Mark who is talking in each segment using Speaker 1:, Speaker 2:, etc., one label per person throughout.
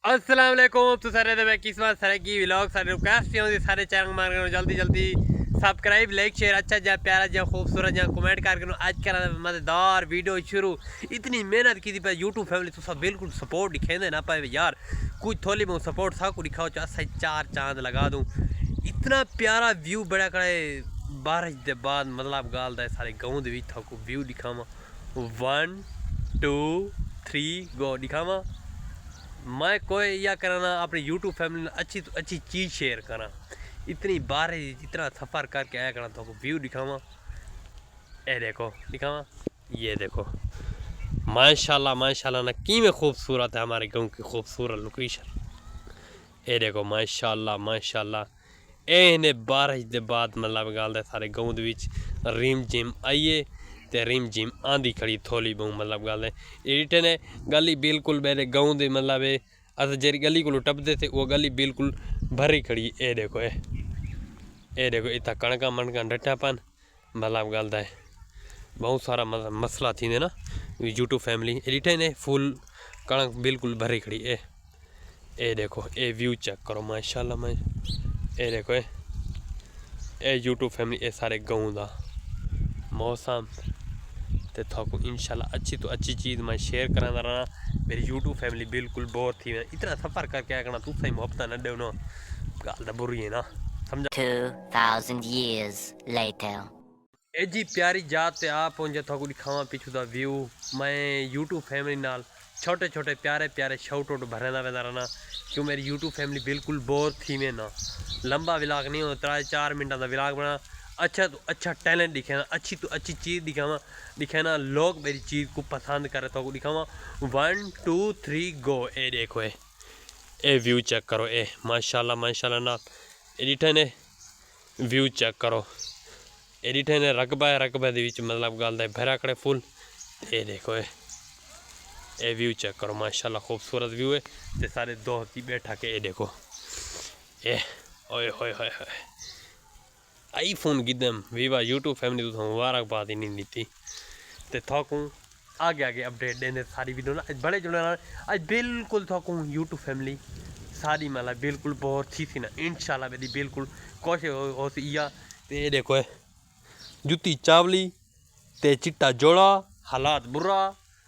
Speaker 1: अस्सलाम वालेकुम तो सारे मैं किस बात सारे की व्लॉग सारे रिक्वेस्ट होती सारे चैनल मार जल्दी जल्दी सब्सक्राइब लाइक शेयर अच्छा जा प्यारा जा खूबसूरत जा कमेंट करके आज करा मजेदार वीडियो शुरू। इतनी मेहनत की थी पर यूट्यूब फैमिली तो सब बिल्कुल सपोर्ट दिखेंदे ना पाए यार, कुछ थोड़ी बहुत सपोर्ट था कुछ दिखाओ चाहे चार चांद लगा दूँ। इतना प्यारा व्यू बड़ा करे बारिश के बाद मतलब गाल दा सारे गाँव के व्यू दिखावा 1 2 3 गो दिखावा। मैं कोई या करना अपनी यूट्यूब फैमिली में अच्छी तो अच्छी चीज़ शेयर करा। इतनी बारिश इतना सफ़र करके आया करना तो व्यू दिखावा। ए देखो दिखावा, ये देखो माशाल्लाह माशाल्लाह ना की में खूबसूरत है हमारे गांव की खूबसूरत लोकेशन। ए देखो माशाल्लाह माशाल्लाह ए बारिश के बाद मतलब गल सारे गाँव रिम जिम आइए ते रिम जिम आंधी खड़ी थोड़ी बहुत मतलब गल इटे ने गली बिल्कुल मेरे गाँव के मतलब अस जी गली को टपते थे वो गली बिल्कुल भरी खड़ी। ए देखो ए देखो इतना कणका मनका डटापन मतलब गल है बहुत सारा मतलब मसला थी ना यूट्यूब फैमिली इटे ने फुल कणक बिल्कुल भरी खड़ी। ए देखो ए व्यू चेक करो माशाल्लाह मैं ए देखो ए यूट्यूब फैमिली ए सारे गाँव का मौसम तो थोको इंशाल्लाह अच्छी तो अच्छी चीज़ मैं शेयर करा रहा। मेरी यूट्यूब फैमिली बिल्कुल बोर थी इतना सफ़र करके आया करना तू सही मुहब्बत न दे ना गाल बुरी है ना समझा।
Speaker 2: 2000 years later
Speaker 1: ए जी प्यारी जात ते आप पहुंचे थोको दिखावा पिछू दा व्यू। मैं यूट्यूब फैमिली नाल छोटे छोटे प्यारे प्यारे शाउट आउट भरना वेंदा रहना क्यों मेरी यूट्यूब फैमिली बिल्कुल बोर थी में ना लंबा व्लॉग नहीं होता 3-4 मिनट का व्लॉग बना अच्छा तो अच्छा टैलेंट दिखाना अच्छी तो अच्छी चीज़ दिखाना लोग मेरी चीज़ को पसंद करे तो दिखावा 1 2 3 गो। ए देखो ए व्यू चेक करो ए माशाल्लाह माशाल्लाह ना एडिटर ने व्यू चेक करो एडिटर ने रकबा है रकबे मतलब गल है भरा कड़े फुल। ए देखो ए व्यू चेक करो माशाल्लाह खूबसूरत व्यू है ते सारे दोस्त ही बैठा के ए देखो ए ओए होए होए होए iPhone Geedam Viva YouTube family तो मुबारकबाद ही नहीं दी ते थोकूँ आगे आगे अपडेट देने सारी वीडियो ना आज बड़े जुड़े आज बिल्कुल थोकूँ यूट्यूब फैमिली सारी मतलब बिल्कुल बहुत थी ना इंशाल्लाह मेरी बिल्कुल कोशिश हो इया। ते देखो जुत्ती चावली ते चिट्टा जोड़ा हालात बुरा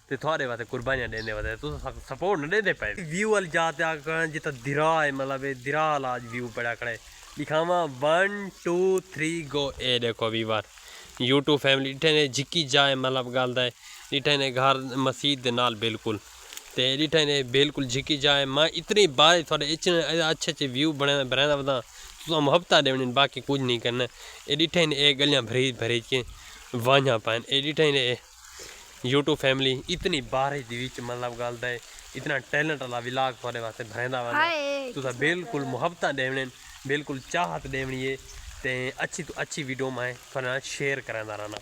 Speaker 1: ते थोड़े वास्ते कुर्बानियां देने वास्ते तुम सपोर्ट न दे पाए व्यू वाली जाते जितना दिरा है मतलब दिरा आज व्यू पड़ा खड़े दिखावा 1 2 3 गो। ए देखो अभी बार यूट्यूब फैमिली इटे ने झिकी जाए मतलब गल है इटे ने घर मसीद के नाल बिल्कुल ते इटे ने बिल्कुल झिकी जाए। मैं इतनी बार थोड़े अच्छे अच्छे व्यू बनाना बता तुम मुहब्बत देनी बाकी कुछ नहीं करना। एडिटे ने गलियां भरी भरी के वाइया पान एडिटे ने यूट्यूब फैमिली इतनी बारिश मतलब गल है इतना टैलेंट वाला व्लॉग थोड़े वास्ते भरेंदा वा तुसा बिल्कुल मुहब्बत देवने बिल्कुल चाहत देवनी है ते अच्छी तो अच्छी वीडियो मैं थोड़ा शेयर करांदा रहना।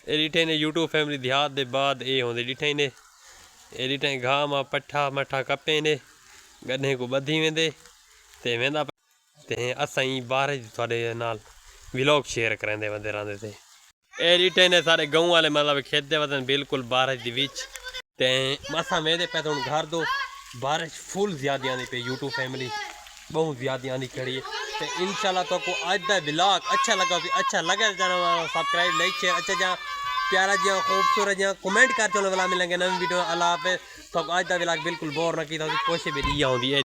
Speaker 1: एडिटे ने यूट्यूब फैमिली देहात के बाद ये होंदे डिठे ने एडिटे घाह मां पट्ठा मट्ठा कप्पे ने गड्ढे को बधी वेंदे ते वेंदा ते असाई बारिश थोड़े नाल व्लॉग शेयर करांदे वंदे रहंदे थे। एडिटे ने सारे गाँव वाले मतलब खेते वतन बिल्कुल बारिश के विच ते असा मेरे पे तो घर दो बारिश फुल ज्यादा आनी पे यूट्यूब फैमिली बहुत ज्यादा आनी खड़ी है। तो इंशाल्लाह तो को आज का व्लॉग अच्छा लगा तो अच्छा लगे सब्सक्राइब लाइक शेयर अच्छा जा प्यारा जा खूबसूरत जा कमेंट कर चलो वाला मिलेंगे नवी वीडियो अल्लाह हाफिज़। तो आज का व्लॉग बिल्कुल बोर ना की कोशिश भी दी आँदी है।